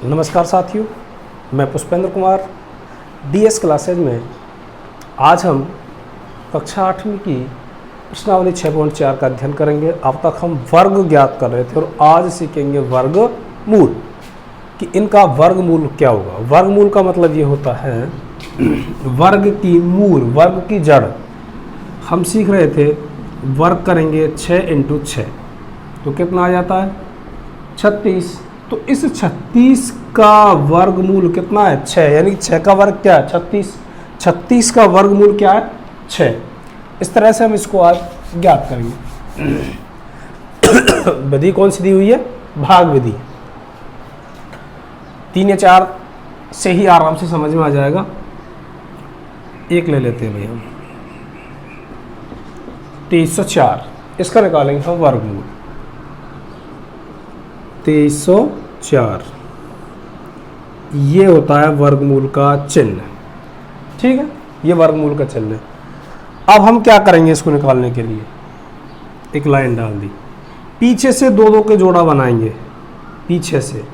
नमस्कार साथियों, मैं पुष्पेंद्र कुमार डीएस क्लासेज में आज हम कक्षा 8वीं की प्रश्नावली 6.4 का अध्ययन करेंगे। अब तक हम वर्ग ज्ञात कर रहे थे और आज सीखेंगे वर्गमूल कि इनका वर्गमूल क्या होगा। वर्गमूल का मतलब ये होता है वर्ग की मूल, वर्ग की जड़। हम सीख रहे थे वर्ग करेंगे 6 × 6 तो कितना आ जाता है 36। तो इस 36 का वर्गमूल कितना है 6, यानी 6 का वर्ग क्या है 36। 36 का वर्गमूल क्या है 6। इस तरह से हम इसको आज ज्ञात करेंगे। विधि कौन सी दी हुई है, भाग विधि। 3 या 4 से ही आराम से समझ में आ जाएगा। एक ले लेते हैं भैया हम 2304, इसका निकालेंगे हम वर्गमूल। 2304 ये होता है वर्गमूल का चिन्ह, ठीक है, ये वर्गमूल का चिन्ह है। अब हम क्या करेंगे इसको निकालने के लिए, एक लाइन डाल दी, पीछे से 2 के जोड़ा बनाएंगे, पीछे से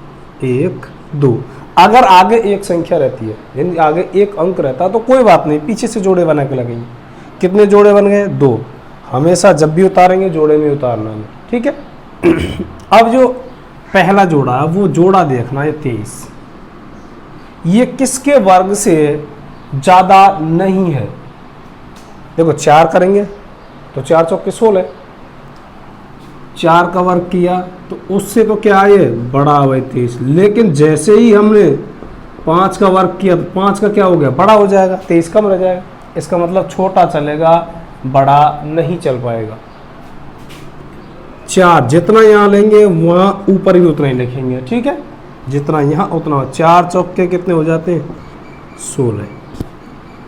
1 2। अगर आगे एक संख्या रहती है, यानी आगे एक अंक रहता है तो कोई बात नहीं, पीछे से जोड़े बना के लगेंगे। कितने जोड़े बन गए 2। हमेशा जब भी उतारेंगे जोड़े में उतारना है, ठीक है। अब जो पहला जोड़ा है वो जोड़ा देखना है 23, ये किसके वर्ग से ज़्यादा नहीं है। देखो 4 करेंगे तो 4 चौके 16, 4 का वर्ग किया तो उससे तो क्या है बड़ा है 23। लेकिन जैसे ही हमने 5 का वर्ग किया तो 5 का क्या हो गया बड़ा हो जाएगा, 23 कम रह जाएगा। इसका मतलब छोटा चलेगा, बड़ा नहीं चल पाएगा। 4 जितना यहाँ लेंगे वहाँ ऊपर भी उतना ही लिखेंगे, ठीक है, जितना यहाँ उतना। 4 चौके कितने हो जाते हैं 16।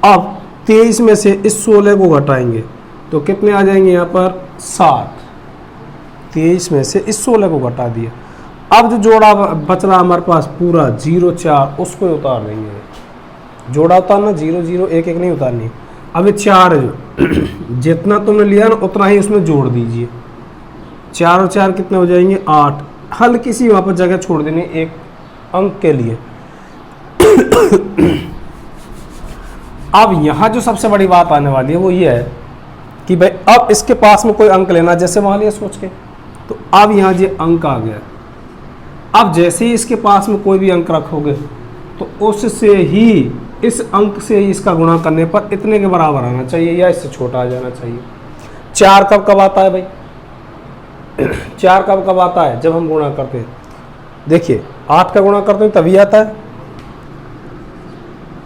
अब 23 में से इस 16 को घटाएंगे तो कितने आ जाएंगे यहाँ पर 7। 23 में से इस 16 को घटा दिया। अब जो जोड़ा बच रहा हमारे पास पूरा 0 4, उसको उतार देंगे। जोड़ा उतारना 0 0 1 1 नहीं उतारनी। अब ये 4 है जो जितना तुमने लिया ना उतना ही उसमें जोड़ दीजिए। 4 और 4 कितने हो जाएंगे 8। हल्की सी वहाँ पर जगह छोड़ देनी एक अंक के लिए। अब यहाँ जो सबसे बड़ी बात आने वाली है वो ये है कि भाई अब इसके पास में कोई अंक लेना, जैसे मान लिया सोच के, तो अब यहाँ जो अंक आ गया। अब जैसे ही इसके पास में कोई भी अंक रखोगे तो उससे ही इस अंक से ही इसका गुणा करने पर इतने के बराबर आना चाहिए या इससे छोटा आ जाना चाहिए। 4 कब आता है भाई 4 कब आता है जब हम गुणा करते हैं। देखिए 8 का गुणा करते हैं तभी आता है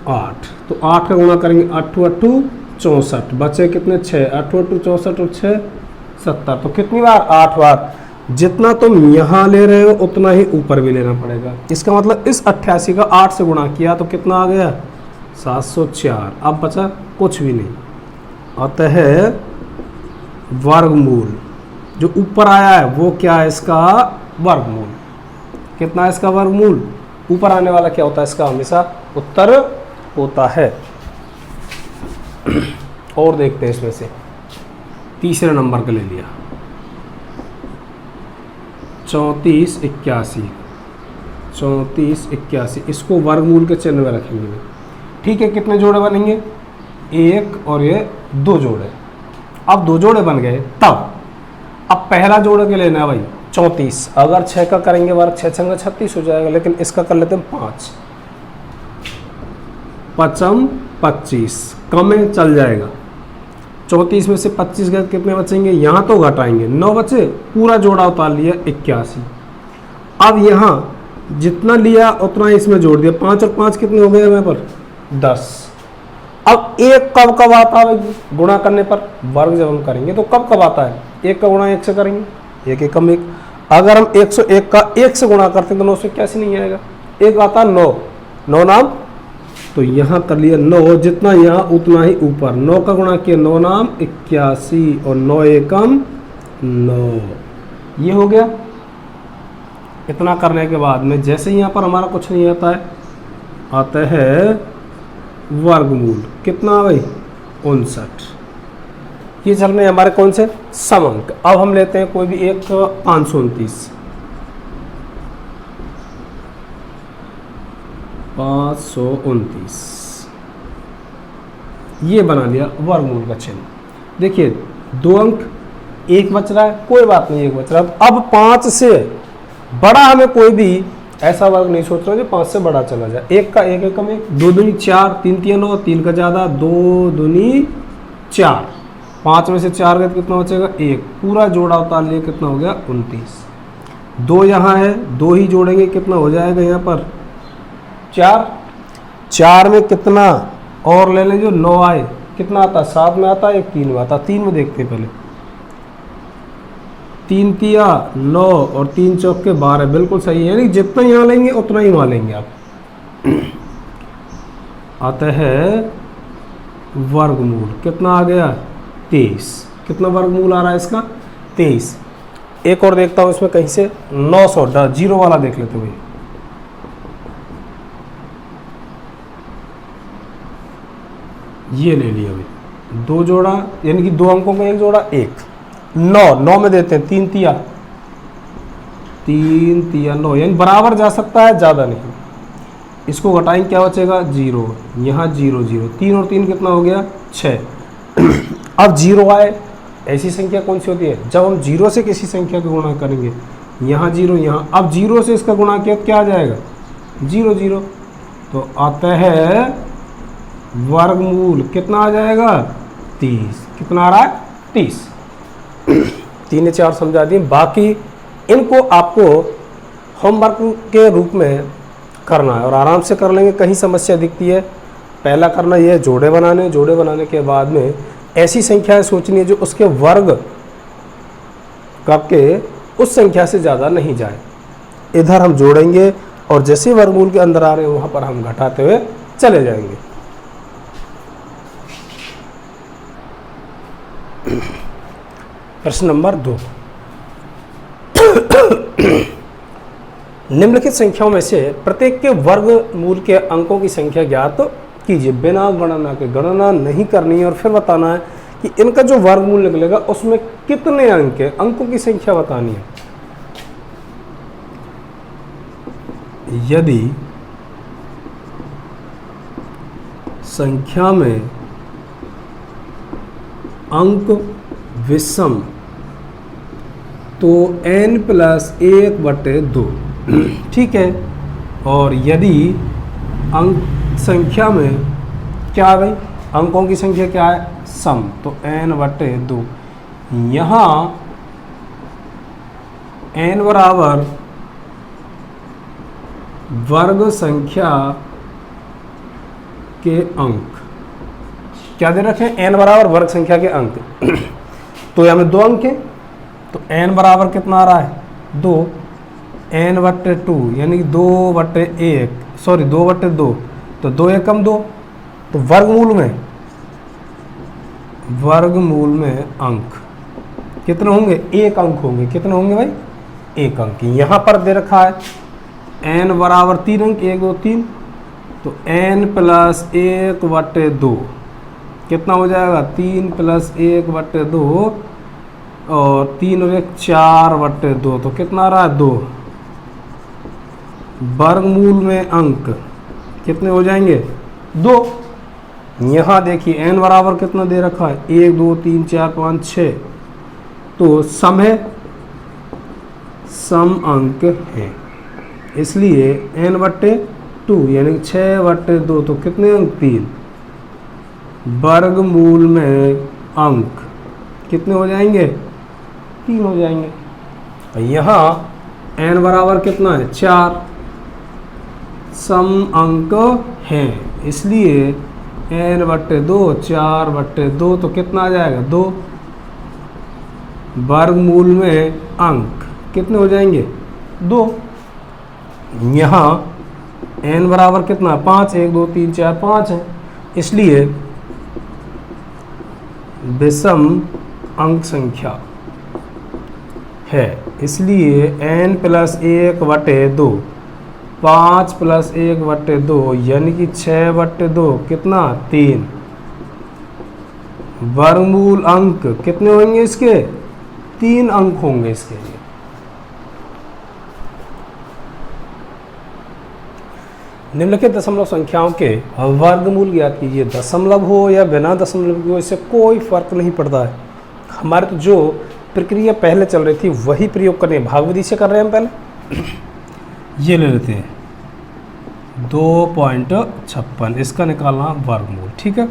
8। तो 8 का गुणा करेंगे 8 8 64, बचे कितने 6, 8 8 64 और 6 70। तो कितनी बार 8 बार। जितना तुम यहाँ ले रहे हो उतना ही ऊपर भी लेना पड़ेगा। इसका मतलब इस 88 का 8 से गुणा किया तो कितना आ गया 704। अब बचा कुछ भी नहीं, अतः वर्गमूल जो ऊपर आया है वो क्या है इसका वर्गमूल। कितना है इसका वर्गमूल, ऊपर आने वाला क्या होता है इसका हमेशा उत्तर होता है। और देखते हैं इसमें से तीसरे नंबर का ले लिया 34 81। 34 81 इसको वर्गमूल के चिन्ह में रखेंगे, ठीक है। कितने जोड़े बनेंगे 1 और ये 2 जोड़े। अब 2 जोड़े बन गए तब अब पहला जोड़े के लेना है भाई 34। अगर 6 का करेंगे वर्ग 6 6 36 हो जाएगा, लेकिन इसका कर लेते हैं 5 5 25 कम में चल जाएगा। 34 में से 25 गए कितने बचेंगे, यहाँ तो घटाएंगे 9 बचे, पूरा जोड़ा उतार लिया 81। अब यहाँ जितना लिया उतना इसमें जोड़ दिया, 5 और 5 कितने हो गए यहाँ पर 10। अब 1 कब आता है गुणा करने पर, वर्ग जब हम करेंगे तो कब आता है 1 का गुणा 1 से करेंगे, 1 1 कम 1। अगर हम 101 का 1 से गुणा करते हैं तो 9 से कैसे नहीं आएगा, 1 आता 9 9 नाम, तो यहाँ कर लिया 9, जितना यहाँ उतना ही ऊपर। 9 का गुणा किया 9 नाम 81 और 9 एकम 9, ये हो गया। इतना करने के बाद में जैसे यहाँ पर हमारा कुछ नहीं आता है, आता है वर्गमूल। कितना भाई 59। ये चल रहे हैं हमारे कौन से सम अंक। अब हम लेते हैं कोई भी एक 529, 529 ये बना लिया वर्गमूल का चिन्ह। देखिए 2 अंक, एक बच रहा है, कोई बात नहीं, एक बच रहा है। अब 5 से बड़ा हमें कोई भी ऐसा वर्ग नहीं सोच रहा जो 5 से बड़ा चला जाए। एक का एक कम, एक 2 दूनी 4, 3 तिया 9, 3 का ज़्यादा, 2 दूनी 4, 5 में से 4 गए कितना बचेगा 1, पूरा जोड़ा उतार लिया कितना हो गया 29। 2 यहाँ है, 2 ही जोड़ेंगे कितना हो जाएगा यहाँ पर 4, 4 में कितना और ले लें जो 9 आए कितना आता, 7 में आता, एक 3 में आता। 3 में देखते हैं पहले, 3 तिया 9 और 3 चौक के 12, बिल्कुल सही है, यानी जितना यहाँ लेंगे उतना ही वहाँ लेंगे आप। आता है वर्गमूल कितना आ गया 23। कितना वर्गमूल आ रहा है इसका 23। एक और देखता हूँ इसमें कहीं से 900, जीरो वाला देख लेते भाई। ये ले लिया भाई, 2 जोड़ा यानी कि 2 अंकों का 1 जोड़ा 1, 9 में देते हैं 3 तिया 9, यानी बराबर जा सकता है, ज़्यादा नहीं। इसको घटाएंगे क्या बचेगा 0, यहाँ 0 0, 3 और 3 कितना हो गया 6। अब 0 आए, ऐसी संख्या कौन सी होती है जब हम 0 से किसी संख्या का गुणा करेंगे, यहाँ 0 यहाँ, अब 0 से इसका गुणा किया क्या आ जाएगा 0 0, तो आता है वर्गमूल कितना आ जाएगा 30। कितना आ रहा है 30। 3 4 समझा दिए, बाकी इनको आपको होमवर्क के रूप में करना है और आराम से कर लेंगे। कहीं समस्या दिखती है, पहला करना यह है जोड़े बनाने, जोड़े बनाने के बाद में ऐसी संख्याएं सोचनी है जो उसके वर्ग के उस संख्या से ज़्यादा नहीं जाए। इधर हम जोड़ेंगे और जैसे वर्गमूल के अंदर आ रहे हैं वहाँ पर हम घटाते हुए चले जाएंगे। प्रश्न नंबर 2, निम्नलिखित संख्याओं में से प्रत्येक के वर्गमूल के अंकों की संख्या ज्ञात कीजिए। बिना गणना के, गणना नहीं करनी है और फिर बताना है कि इनका जो वर्गमूल निकलेगा उसमें कितने अंक है, अंकों की संख्या बतानी है। यदि संख्या में अंक विषम तो n+1/2, ठीक है। और यदि अंक संख्या में क्या आ गई, अंकों की संख्या क्या है सम, तो n/2। यहाँ n बराबर वर्ग संख्या के अंक, क्या दे रखे हैं n बराबर वर्ग संख्या के अंक। तो यहाँ में 2 अंक है तो n बराबर कितना आ रहा है 2, n/2 यानी 2/1, सॉरी 2/2, तो 2 एकम 2, तो वर्गमूल में अंक कितने होंगे 1 अंक होंगे। कितने होंगे भाई 1 अंक। यहाँ पर दे रखा है n बराबर 3 अंक, 1 2 3, तो n+1/2 कितना हो जाएगा 3+1/2 और 3 और 1 4/2, तो कितना आ रहा है 2। वर्गमूल में अंक कितने हो जाएंगे 2। यहाँ देखिए n बराबर कितना दे रखा है 1 2 3 4 5 6, तो सम है, सम अंक है, इसलिए n/2 यानी 6/2, तो कितने अंक 3। वर्गमूल में अंक कितने हो जाएंगे 3 हो जाएंगे। यहाँ n बराबर कितना है 4, सम अंक हैं, इसलिए n/2 4/2, तो कितना आ जाएगा 2। वर्गमूल में अंक कितने हो जाएंगे 2। यहाँ n बराबर कितना 5, 1 2 3 4 5 है, इसलिए विषम अंक संख्या है, इसलिए n+1/2, 5+1/2 यानी कि 6/2 कितना 3। वर्गमूल अंक कितने होंगे इसके? 3 अंक होंगे इसके लिए। निम्नलिखित दशमलव संख्याओं के वर्गमूल ज्ञात कीजिए। दशमलव हो या बिना दशमलव की हो, इससे कोई फर्क नहीं पड़ता है। हमारे तो जो प्रक्रिया पहले चल रही थी वही प्रयोग करनी है। भागविधि से कर रहे हैं हम पहले। ये ले लेते हैं 2.56, इसका निकालना वर्गमूल। ठीक है,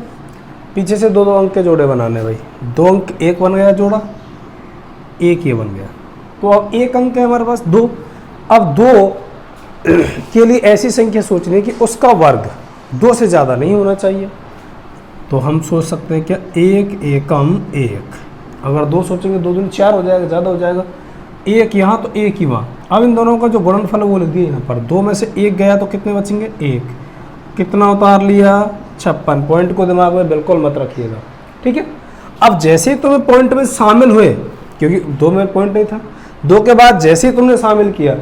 पीछे से 2 अंक के जोड़े बनाने भाई। 2 अंक 1 बन गया जोड़ा, 1 ये बन गया, तो अब 1 अंक है हमारे पास 2। अब 2 के लिए ऐसी संख्या सोचनी है कि उसका वर्ग 2 से ज़्यादा नहीं होना चाहिए। तो हम सोच सकते हैं क्या, 1 एकम 1। अगर 2 सोचेंगे 2 दूनी 4 हो जाएगा, ज़्यादा हो जाएगा। 1 यहाँ तो 1 ही वहाँ। अब इन दोनों का जो गुणनफल है वो लिख दिया यहाँ पर। 2 में से 1 गया तो कितने बचेंगे? 1। कितना उतार लिया? 56। पॉइंट को दिमाग में बिल्कुल मत रखिएगा, ठीक है। अब जैसे ही तुम्हें पॉइंट में शामिल हुए, क्योंकि 2 में पॉइंट नहीं था, 2 के बाद जैसे ही तुमने शामिल किया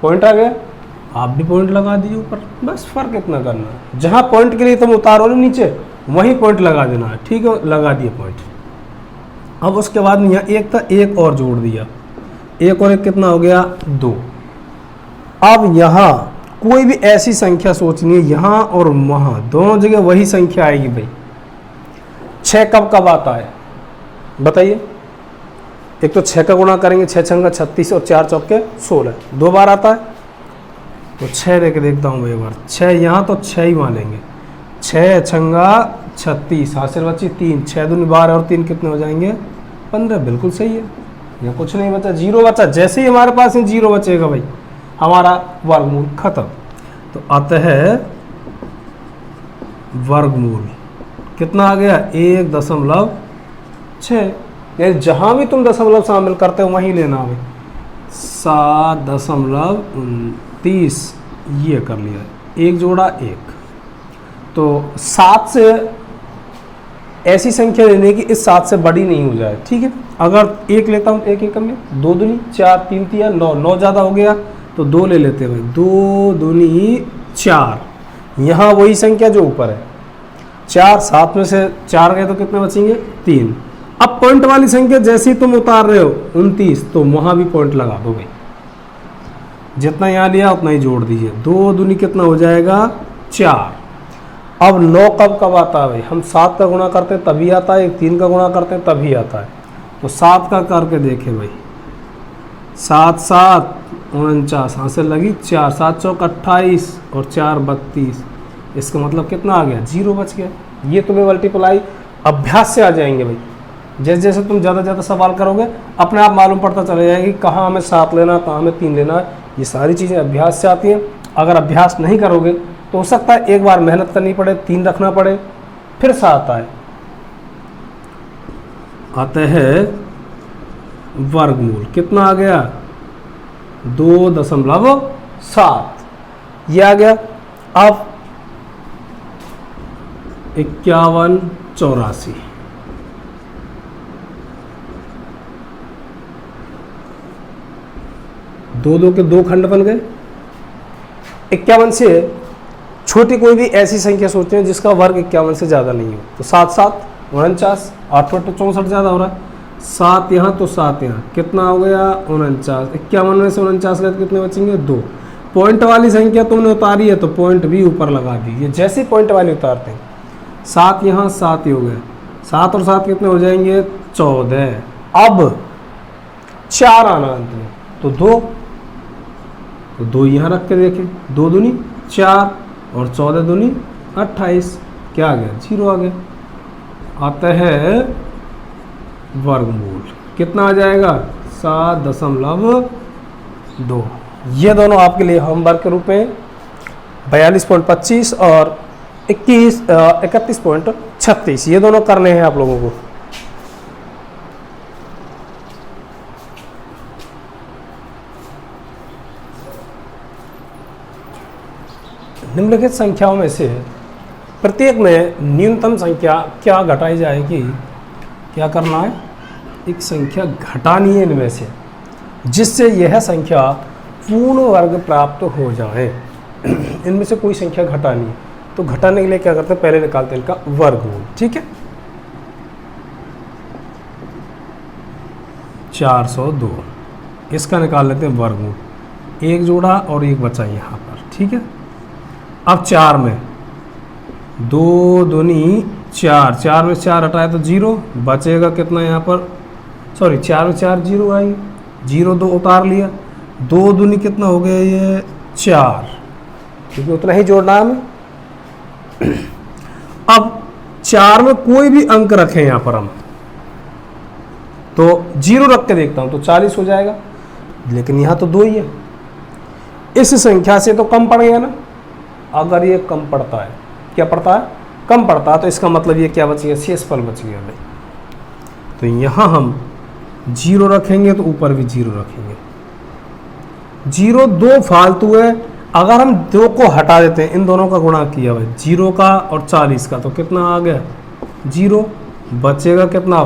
पॉइंट आ गया, आप भी पॉइंट लगा दीजिए ऊपर। बस फर्क इतना करना है, जहाँ पॉइंट के लिए तुम उतारो ना नीचे, वहीं पॉइंट लगा देना है। ठीक है, लगा दिए पॉइंट। अब उसके बाद में यहाँ 1 था, 1 और जोड़ दिया, 1 और 1 कितना हो गया? 2। अब यहाँ कोई भी ऐसी संख्या सोचनी है, यहाँ और वहाँ दोनों जगह वही संख्या आएगी भाई। 6 कब कब आता है बताइए? एक तो 6 का गुणा करेंगे, 6 छंगा 36 और 4 चौके 16, 2 बार आता है। तो 6 लेके देखता हूँ एक बार। 6 यहाँ तो 6 ही मानेंगे। 6 छंगा 36, हासिल बची 3, 6 दूनी 12 और 3 कितने हो जाएंगे? 15। बिल्कुल सही है, यहाँ कुछ नहीं बचा, 0 बचा। जैसे ही हमारे पास 0 बचेगा भाई, हमारा वर्गमूल खत्म। तो आता है वर्गमूल कितना आ गया? 1.6। यानी जहाँ भी तुम दशमलव शामिल करते हो वहीं लेना भाई। 7.29 ये कर लिया, 1 जोड़ा 1। तो 7 से ऐसी संख्या लेने की इस 7 से बड़ी नहीं हो जाए, ठीक है। अगर 1 लेता हूँ तो 1 एकम में 2 दूनी 4, 3 तिया 9, 9 ज़्यादा हो गया तो 2 ले लेते हैं भाई। 2 दूनी 4, यहाँ वही संख्या जो ऊपर है 4, 7 में से 4 गए तो कितने बचेंगे? 3। अब पॉइंट वाली संख्या जैसे ही तुम उतार रहे हो 29, तो वहाँ भी पॉइंट लगा दो भाई। जितना यहाँ लिया उतना ही जोड़ दीजिए। 2 दूनी कितना हो जाएगा? 4। अब 9 कब कब आता है भाई? हम 7 का गुणा करते हैं तभी आता है, 3 का गुणा करते हैं तभी आता है। तो 7 का करके देखें भाई। 7 7 49, हासिल लगी 4, 7 चौक 28 और 4 32। इसका मतलब कितना आ गया? 0 बच गया। ये तुम्हें मल्टीप्लाई अभ्यास से आ जाएंगे भाई। जैसे जैसे तुम ज़्यादा ज़्यादा सवाल करोगे अपने आप मालूम पड़ता चला जाएगा कि कहाँ हमें 7 लेना, कहाँ हमें 3 लेना है। ये सारी चीज़ें अभ्यास से आती हैं। अगर अभ्यास नहीं करोगे तो हो सकता है एक बार मेहनत करनी पड़े, 3 रखना पड़े, फिर 7 आए। आते हैं वर्गमूल कितना आ गया? 2.7 ये आ गया। अब 51 84, दो के 2 खंड बन गए। 51 से छोटी कोई भी ऐसी संख्या सोचते हैं जिसका वर्ग 51 से ज़्यादा नहीं हो। तो 7 7 49, 8 8 64 ज़्यादा हो रहा है। 7 यहाँ तो 7 यहाँ, कितना हो गया? 49। 51 में से 49 गए तो कितने बचेंगे? 2। पॉइंट वाली संख्या तुमने उतारी है तो पॉइंट भी ऊपर लगा दीजिए। जैसे ही पॉइंट वाली उतारते हैं 7 यहाँ 7 ही हो गए। 7 और 7 कितने हो जाएंगे? 14। अब 4 आना अंत में, तो 2, तो 2 यहाँ रख के देखें। 2 दूनी 4 और 14 दूनी 28, क्या आ गया? 0 आ गया। आता है वर्गमूल कितना आ जाएगा? 7.2। ये दोनों आपके लिए होमवर्क के रूप में 42.25 और 31.36 ये दोनों करने हैं आप लोगों को। निम्नलिखित संख्याओं में से प्रत्येक में न्यूनतम संख्या क्या घटाई जाएगी? क्या करना है? एक संख्या घटानी है इनमें से, जिससे यह संख्या पूर्ण वर्ग प्राप्त हो जाए। इनमें से कोई संख्या घटानी है, तो घटाने के लिए क्या करते हैं? पहले निकालते हैं इनका वर्गमूल, ठीक है। 402। इसका निकाल लेते हैं वर्गमूल, एक जोड़ा और एक बचा यहाँ पर, ठीक है। अब 4 में 2 दूनी 4, 4 में 4 हटाए तो 0, बचेगा कितना यहाँ पर, सॉरी 4 में 4 0 आई, 0 2 उतार लिया, 2 दूनी कितना हो गया ये 4, क्योंकि उतना ही जोड़ना है हमें। अब 4 में कोई भी अंक रखें यहाँ पर हम, तो 0 रख के देखता हूँ तो 40 हो जाएगा, लेकिन यहाँ तो 2 ही है, इस संख्या से तो कम पड़ गया ना। अगर ये कम पड़ता है, क्या पड़ता है, कम पड़ता है, तो इसका मतलब ये क्या बच गया, शेषफल बच गया भाई। तो यहाँ हम 0 रखेंगे तो ऊपर भी 0 रखेंगे, 0 2 फालतू है। अगर हम 2 को हटा देते हैं, इन दोनों का गुणा किया भाई 0 का और 40 का, तो कितना आ गया 0, बचेगा कितना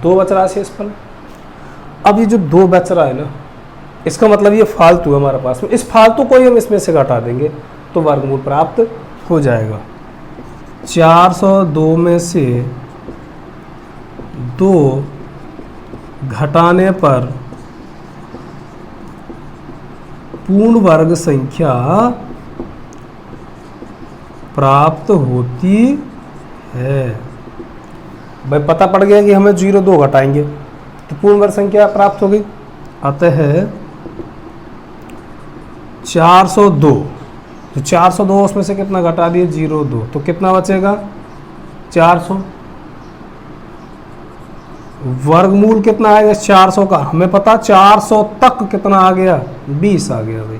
2 बच रहा है शेषफल। अब ये जो 2 बच रहा है ना, इसका मतलब ये फालतू है हमारे पास में, इस फालतू को ही हम इसमें से घटा देंगे तो वर्गमूल प्राप्त हो जाएगा। 402 में से 2 घटाने पर पूर्ण वर्ग संख्या प्राप्त होती है। भाई पता पड़ गया कि हमें 0 2 घटाएंगे तो पूर्ण वर्ग संख्या प्राप्त हो गई। अतः 402, तो 402 उसमें से कितना घटा दिए 0 2, तो कितना बचेगा 400। वर्गमूल कितना आएगा 400 का, हमें पता 400 तक कितना आ गया 20 आ गया भाई।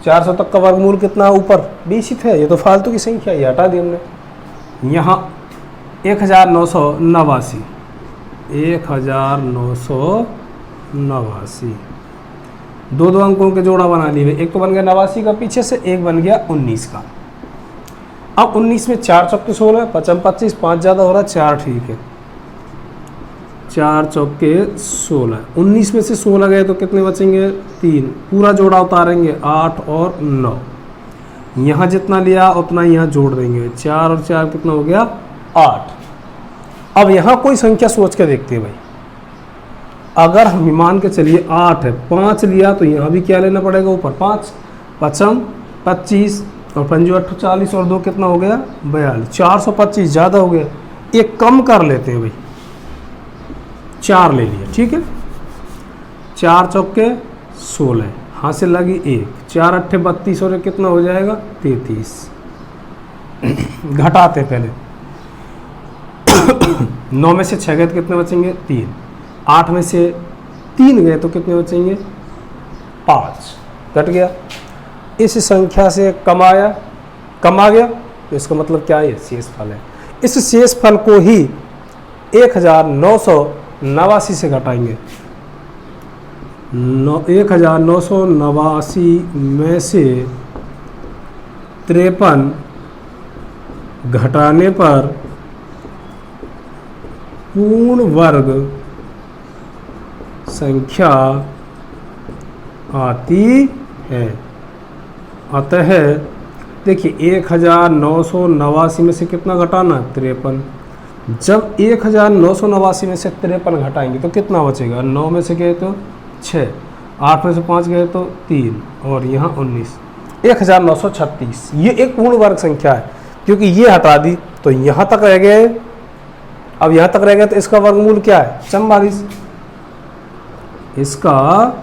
400 तक का वर्गमूल कितना ऊपर 20 ही थे, ये तो फालतू की संख्या ये हटा दी हमने। यहाँ 1989, 1989, 2 अंकों के जोड़ा बना लिए, एक तो बन गया 89 का पीछे से, एक बन गया 19 का। अब 19 में 4 चौके 16, 5 25, 5 ज़्यादा हो रहा है 4, ठीक है, 4 चौके 16, 19 में से 16 गए तो कितने बचेंगे 3, पूरा जोड़ा उतारेंगे 8 और 9, यहाँ जितना लिया उतना यहाँ जोड़ देंगे, 4 और 4 कितना हो गया 8। अब यहाँ कोई संख्या सोच के देखते हैं भाई, अगर हम मान के चलिए 8 है, 5 लिया तो यहाँ भी क्या लेना पड़ेगा ऊपर 5, 5 25 और 5 8 40 और 2 कितना हो गया 42, 425 ज़्यादा हो गया, एक कम कर लेते हैं भाई, 4 ले लिया, ठीक है, 4 चौके 16, हासिल लगी 1, 4 8 32 और कितना हो जाएगा 33। घटाते पहले 9 में से 6 गए तो कितने बचेंगे 3, 8 में से 3 गए तो कितने बचेंगे 5, घट गया। इस संख्या से कम आ गया तो इसका मतलब क्या है शेषफल है। इस शेषफल को ही 1989 से घटाएंगे, 1989 में से 53 घटाने पर पूर्ण वर्ग संख्या आती है। अतः देखिए 1989 में से कितना घटाना 53, जब 1989 में से 53 घटाएंगे तो कितना बचेगा, 9 में से गए तो 6, 8 में से 5 गए तो 3 और यहाँ 19, 1936। ये एक पूर्ण वर्ग संख्या है, क्योंकि ये हटा दी तो यहाँ तक रह गए, अब यहाँ तक रह गया तो इसका वर्गमूल क्या है 44, इसका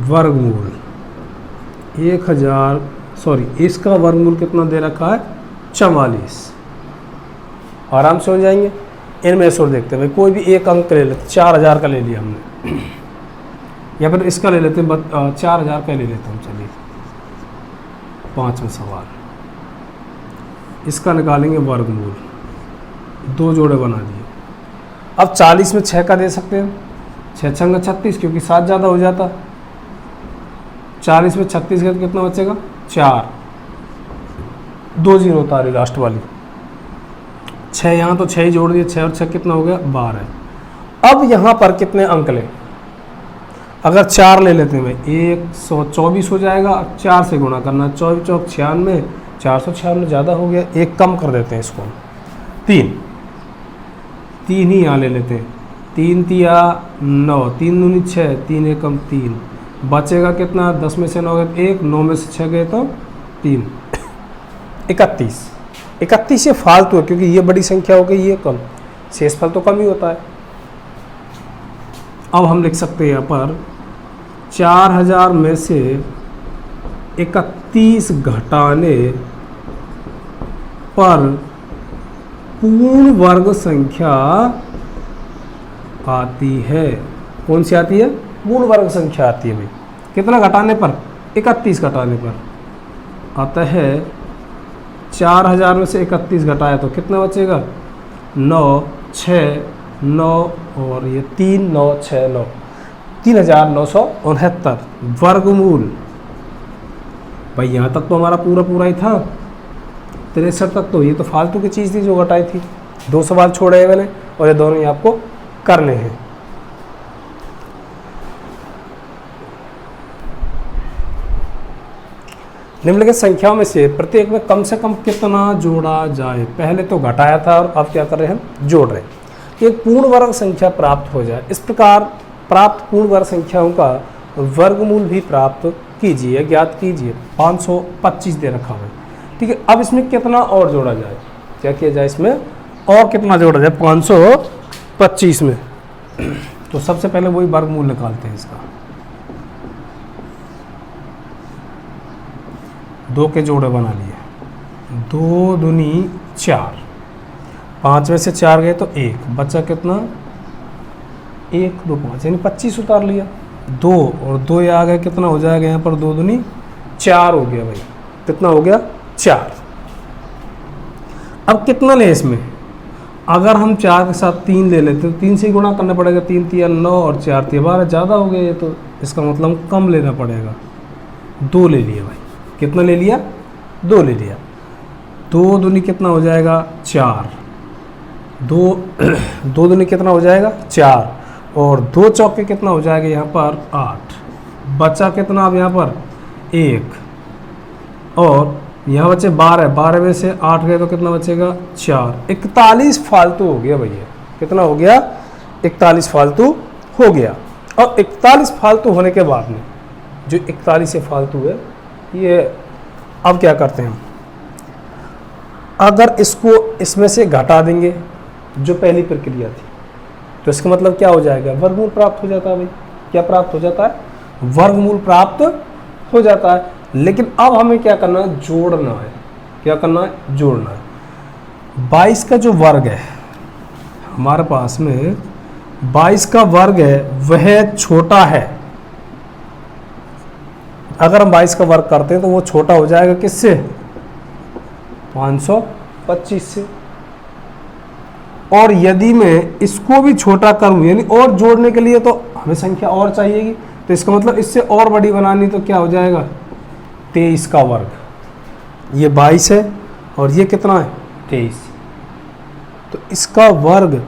वर्गमूल 1000 इसका वर्गमूल कितना दे रखा है 44। आराम से हो जाएंगे। इनमें से देखते हैं भाई, कोई भी एक अंक ले लेते, 4000 का ले लिया हमने, या फिर इसका ले लेते हैं 4000 का ले लेते हैं, चलिए 5वां सवाल, इसका निकालेंगे वर्गमूल, 2 जोड़े बना दिए। अब 40 में 6 का दे सकते हैं, 6 छंग 36, क्योंकि 7 ज़्यादा हो जाता, 40 में 36 गए तो कितना बचेगा 4, 2 0 उतारी लास्ट वाली, 6 यहाँ तो 6 ही जोड़ दिए, 6 और 6 कितना हो गया 12। अब यहाँ पर कितने अंक लें, अगर 4 ले लेते हैं भाई 124 हो जाएगा, 4 से गुणा करना, 24 चौक 96, 496 ज़्यादा हो गया, एक कम कर देते हैं इसको 3, 3 ही यहाँ ले लेते हैं। 3 तिया 9, 3 दूनी 6, 3 एकम 3, बचेगा कितना? 10 में से 9 गए 1, 9 में से 6 गए तो 3, 31। 31 ये फालतू है क्योंकि ये बड़ी संख्या हो गई, ये कम, शेषफल तो कम ही होता है। अब हम लिख सकते हैं यहाँ पर 4000 में से 31 घटाने पर पूर्ण वर्ग संख्या आती है। कौन सी आती है? पूर्ण वर्ग संख्या आती है भाई। कितना घटाने पर? 31 घटाने पर। अतः 4000 में से 31 घटाया तो कितना बचेगा? 9, 6, 9 और ये 3, 9, 6, 9, 3969 वर्गमूल। भाई यहाँ तक तो हमारा पूरा पूरा ही था, 63 तक तो ये तो फालतू की चीज़ थी जो घटाई थी। 2 सवाल छोड़े हैं मैंने और ये दोनों ही आपको करने हैं। निम्नलिखित संख्याओं में से प्रत्येक में कम से कम कितना जोड़ा जाए। पहले तो घटाया था और अब क्या कर रहे हैं? जोड़ रहे हैं। एक पूर्ण वर्ग संख्या प्राप्त हो जाए। इस प्रकार प्राप्त पूर्ण वर्ग संख्याओं का वर्गमूल भी प्राप्त कीजिए, ज्ञात कीजिए। 525 दे रखा है, ठीक है। अब इसमें कितना और जोड़ा जाए? क्या किया जाए? इसमें और कितना जोड़ा जाए 525 में? तो सबसे पहले वही वर्गमूल निकालते हैं इसका। 2 के जोड़े बना लिए। 2 दूनी 4, 5 में से 4 गए तो 1, बचा कितना? 1, 2, 5 यानी 25 उतार लिया। 2 और 2 ये आ गए, कितना हो जाएगा यहाँ पर? 2 दूनी 4 हो गया भाई। कितना हो गया? 4। अब कितना ले इसमें? अगर हम 4 के साथ 3 ले लेते तो 3 से ही गुणा करना पड़ेगा। 3 तिया 9 और 4 तिया 12, ज़्यादा हो गया ये तो। इसका मतलब कम लेना पड़ेगा। 2 ले लिया भाई। कितना ले लिया? 2 ले लिया। 2 दूनी कितना हो जाएगा? 4। 2 दूनी कितना हो जाएगा? 4 और 2 चौके कितना हो जाएगा यहाँ पर? 8। बचा कितना अब यहाँ पर? 1 और यहाँ बचे 12, 12 में से 8 गए तो कितना बचेगा? 4। 41 फालतू हो गया भैया। कितना हो गया? 41 फालतू हो गया। और 41 फालतू होने के बाद में जो 41 ये फालतू है, ये अब क्या करते हैं? अगर इसको इसमें से घटा देंगे जो पहली प्रक्रिया थी, तो इसका मतलब क्या हो जाएगा? वर्गमूल प्राप्त हो जाता है भाई। क्या प्राप्त हो जाता है? वर्गमूल प्राप्त हो जाता है। लेकिन अब हमें क्या करना है? जोड़ना है। क्या करना है? जोड़ना है। 22 का जो वर्ग है हमारे पास में, 22 का वर्ग है वह छोटा है। अगर हम 22 का वर्ग करते हैं तो वो छोटा हो जाएगा किससे? 525 से। और यदि मैं इसको भी छोटा करूं, यानी और जोड़ने के लिए तो हमें संख्या और चाहिएगी, तो इसका मतलब इससे और बड़ी बनानी, तो क्या हो जाएगा? 23 का वर्ग। ये 22 है और ये कितना है? 23। तो इसका वर्ग,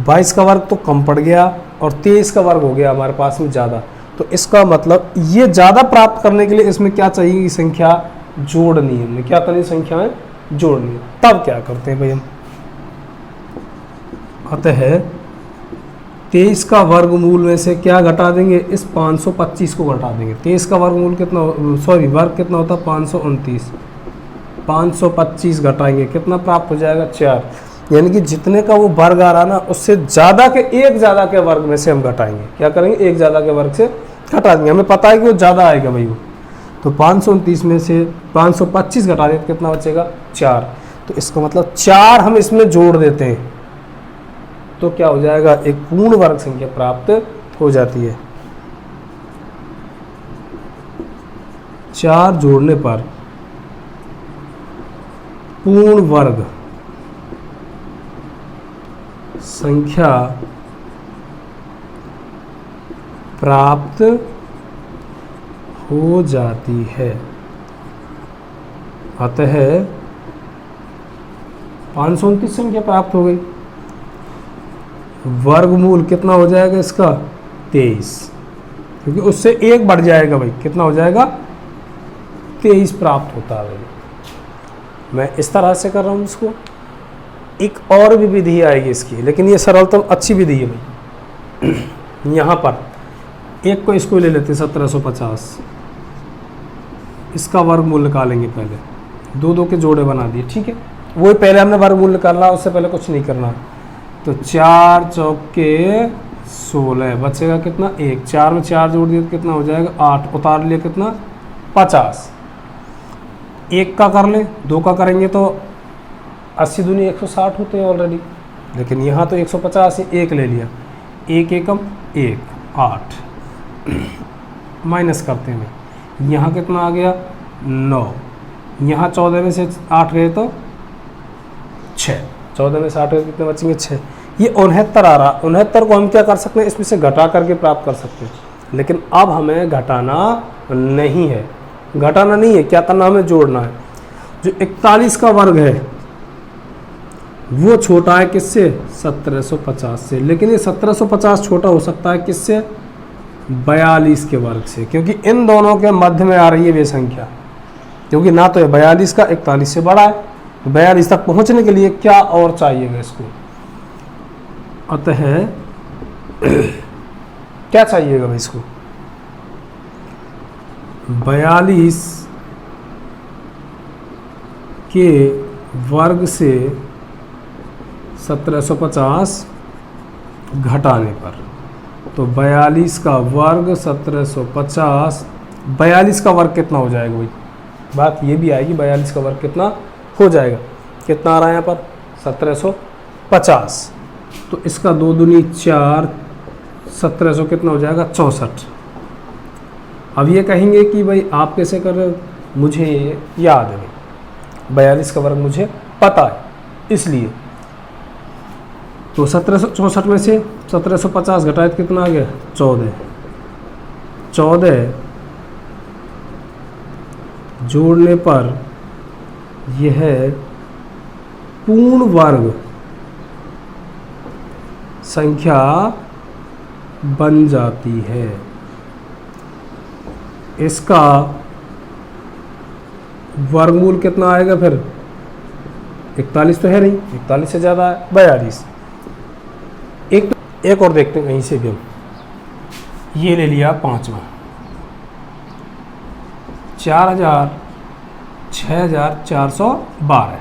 22 का वर्ग तो कम पड़ गया और 23 का वर्ग हो गया हमारे पास में ज़्यादा। तो इसका मतलब ये ज़्यादा प्राप्त करने के लिए इसमें क्या चाहिए? संख्या जोड़नी है। हमें क्या करनी? संख्याएं जोड़नी है। तब क्या करते हैं भाई हम? अतः 23 का वर्गमूल में से क्या घटा देंगे? इस 525 को घटा देंगे। 23 का वर्गमूल कितना, वर्ग कितना होता है? 529। 525 घटाएंगे, कितना प्राप्त हो जाएगा? 4। यानी कि जितने का वो वर्ग आ रहा ना, उससे ज़्यादा के, एक ज़्यादा के वर्ग में से हम घटाएंगे। क्या करेंगे? एक ज़्यादा के वर्ग से घटा देंगे। हमें पता है कि वो ज़्यादा आएगा भाई वो। तो 529 में से 525 घटा दें तो कितना बचेगा? 4। तो इसका मतलब 4 हम इसमें जोड़ देते हैं तो क्या हो जाएगा? एक पूर्ण वर्ग संख्या प्राप्त हो जाती है। 4 जोड़ने पर पूर्ण वर्ग संख्या प्राप्त हो जाती है। अतः 529 संख्या प्राप्त हो गई। वर्गमूल कितना हो जाएगा इसका? 23, क्योंकि उससे 1 बढ़ जाएगा भाई। कितना हो जाएगा? 23 प्राप्त होता है भाई। मैं इस तरह से कर रहा हूँ इसको। एक और भी विधि आएगी इसकी, लेकिन ये सरलतम अच्छी विधि है भाई। यहाँ पर एक को इसको ले लेते 1750, इसका वर्गमूल निकालेंगे पहले, दो दो के जोड़े बना दिए, ठीक है। वही पहले हमने वर्गमूल निकालना, उससे पहले कुछ नहीं करना। तो 4 चौके 16, बचेगा कितना 1, 4 में 4 जोड़ दिया तो कितना हो जाएगा 8, उतार लिया कितना 50। 1 का कर ले, 2 का करेंगे तो 80 दूनी 160 होते हैं ऑलरेडी, लेकिन यहाँ तो 150 है, 1 ले लिया, 1 एकम 1, 8 माइनस करते हैं, यहाँ कितना आ गया 9, यहाँ 14 में से 8 गए तो 6, 14 में से 8 गए कितने बचेंगे 6, ये 69 आ रहा। 69 को हम क्या कर सकते हैं, इसमें से घटा करके प्राप्त कर सकते हैं, लेकिन अब हमें घटाना नहीं है, घटाना नहीं है, क्या करना हमें जोड़ना है। जो 41 का वर्ग है वो छोटा है किससे 1750 से, लेकिन ये 1750 छोटा हो सकता है किससे 42 के वर्ग से, क्योंकि इन दोनों के मध्य में आ रही है वे संख्या, क्योंकि ना तो ये 42 का 41 से बड़ा है, तो 42 तक पहुंचने के लिए क्या और चाहिएगा इसको, अतः क्या चाहिएगा भाई इसको 42 के वर्ग से 1750 घटाने पर, तो 42 का वर्ग 1750, 42 का वर्ग कितना हो जाएगा भाई, बात ये भी आएगी 42 का वर्ग कितना हो जाएगा, कितना आ रहा है यहाँ पर 1750, तो इसका 2 दूनी 4, 1700 कितना हो जाएगा 64। अब ये कहेंगे कि भाई आप कैसे कर रहे हो, मुझे याद है 42 का वर्ग मुझे पता है, इसलिए तो 1764 में से 1750 घटाए तो कितना आ गया 14, 14 जोड़ने पर यह पूर्ण वर्ग संख्या बन जाती है। इसका वर्गमूल कितना आएगा फिर 41 तो है नहीं, 41 से ज़्यादा है 42। एक और देखते हैं कहीं से भी हम, ये ले लिया 5वां 6412,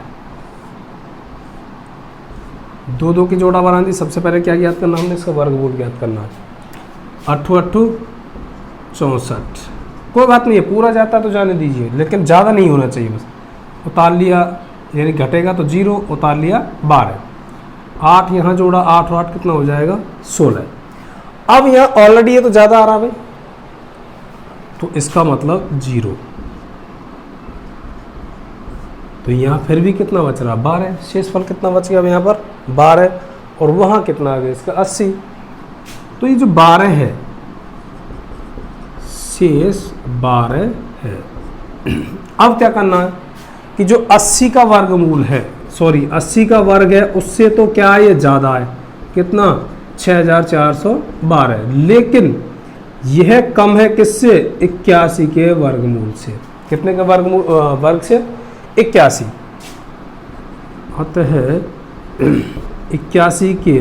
दो दो की जोड़ा बना दी। सबसे पहले क्या ज्ञात करना हमने, इसका वर्गमूल ज्ञात करना है। 8 8 64, कोई बात नहीं है, पूरा जाता तो जाने दीजिए, लेकिन ज़्यादा नहीं होना चाहिए, बस उतार लिया, यानी घटेगा तो 0, उतार लिया 12, 8 यहाँ जोड़ा 8 और 8 कितना हो जाएगा 16। अब यहाँ ऑलरेडी ये तो ज़्यादा आ रहा भाई, तो इसका मतलब 0, तो यहाँ फिर भी कितना बच रहा 12, शेषफल कितना बच गया अब यहाँ पर 12, और वहाँ कितना आ गया इसका 80, तो ये जो 12 है शेष 12 है। अब क्या करना है कि जो 80 का वर्गमूल है, सॉरी 80 का वर्ग है, उससे तो क्या है ये ज़्यादा है, कितना 6412, लेकिन यह कम है किससे 81 के वर्गमूल से, कितने का वर्गमूल वर्ग से 81, अतः 81 के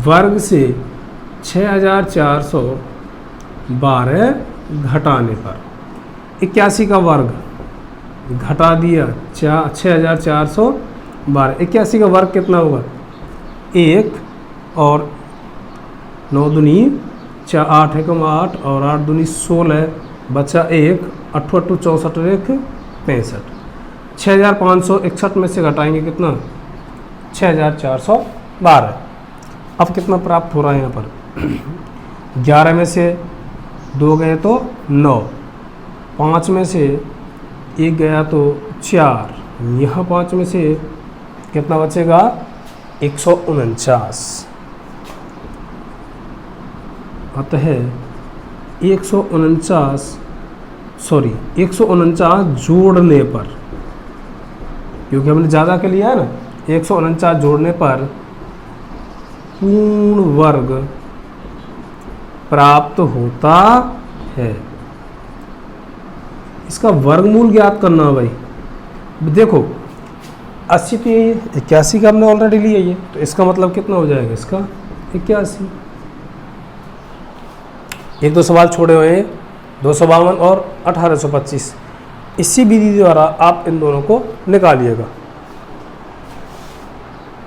वर्ग से 6412 घटाने पर, 81 का वर्ग घटा दिया 6412, 81 का वर्ग कितना होगा 1 और 9 दूनी 8 एकम 8 और 8 दूनी 16, बचा 1, 8 8 64 1 65, 6561 में से घटाएंगे कितना 6412। अब कितना प्राप्त हो रहा है यहाँ पर 11 में से 2 गए तो 9, 5 में से 1 गया तो 4, यहाँ 5 में से कितना बचेगा 149, अतः 149 जोड़ने पर, क्योंकि हमने ज़्यादा के लिया है ना, 149 जोड़ने पर पूर्ण वर्ग प्राप्त होता है। इसका वर्गमूल ज्ञात करना भाई, देखो 80 तो यही है, 81 का हमने ऑलरेडी लिया ये, तो इसका मतलब कितना हो जाएगा इसका 81। एक दो सवाल छोड़े हुए हैं, 252 और 1825। इसी विधि द्वारा आप इन दोनों को निकालिएगा।